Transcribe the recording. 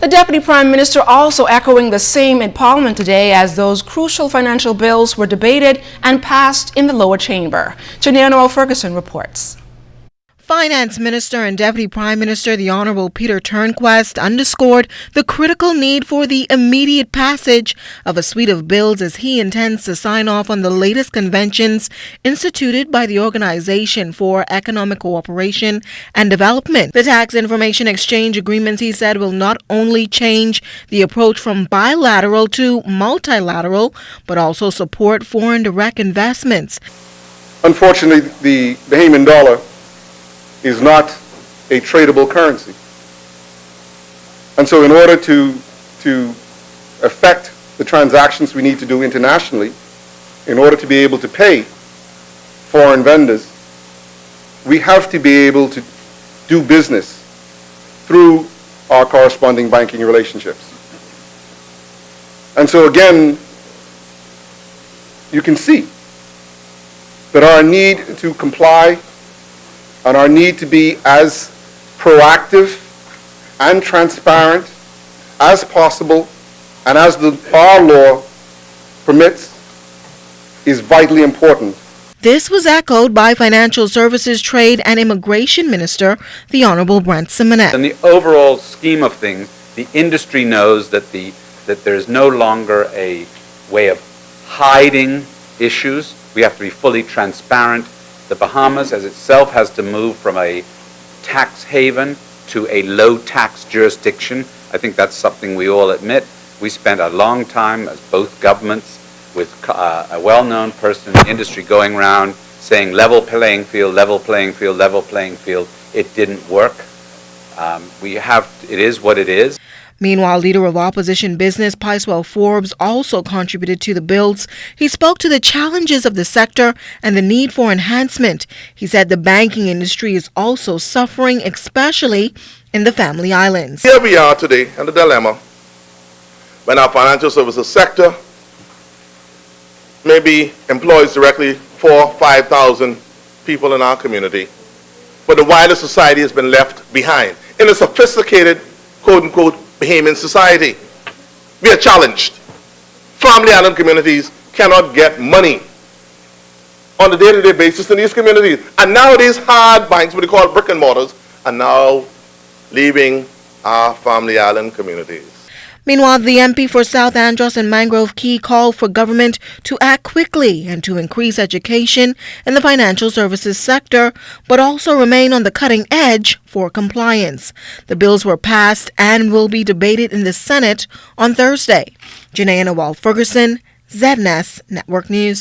The Deputy Prime Minister also echoing the same in Parliament today as those crucial financial bills were debated and passed in the lower chamber. Janelle Ferguson reports. Finance Minister and Deputy Prime Minister the Honourable Peter Turnquest underscored the critical need for the immediate passage of a suite of bills as he intends to sign off on the latest conventions instituted by the Organization for Economic Cooperation and Development. The tax information exchange agreements, he said, will not only change the approach from bilateral to multilateral, but also support foreign direct investments. Unfortunately, the Bahamian dollar is not a tradable currency. And so in order to affect the transactions we need to do internationally, in order to be able to pay foreign vendors, we have to be able to do business through our corresponding banking relationships. And so again, you can see that our need to comply and our need to be as proactive and transparent as possible and as our law permits is vitally important. This was echoed by Financial Services, Trade and Immigration Minister, the Honourable Brent Simonet. In the overall scheme of things, the industry knows that there is no longer a way of hiding issues. We have to be fully transparent. The Bahamas as itself has to move from a tax haven to a low tax jurisdiction. I think that's something we all admit. We spent a long time as both governments with a well-known person in the industry going around saying level playing field, level playing field, level playing field. It didn't work. It is what it is. Meanwhile, leader of opposition business Picewell Forbes also contributed to the bills. He spoke to the challenges of the sector and the need for enhancement. He said the banking industry is also suffering, especially in the Family Islands. Here we are today in the dilemma when our financial services sector maybe employs directly 4,000 or 5,000 people in our community, but the wider society has been left behind in a sophisticated, quote-unquote, Bahamian society. We are challenged. Family island communities cannot get money on a day-to-day basis in these communities. And nowadays, hard banks, what they call brick and mortars, are now leaving our family island communities. Meanwhile, the MP for South Andros and Mangrove Key called for government to act quickly and to increase education in the financial services sector, but also remain on the cutting edge for compliance. The bills were passed and will be debated in the Senate on Thursday. Janelle Ferguson, ZNS Network News.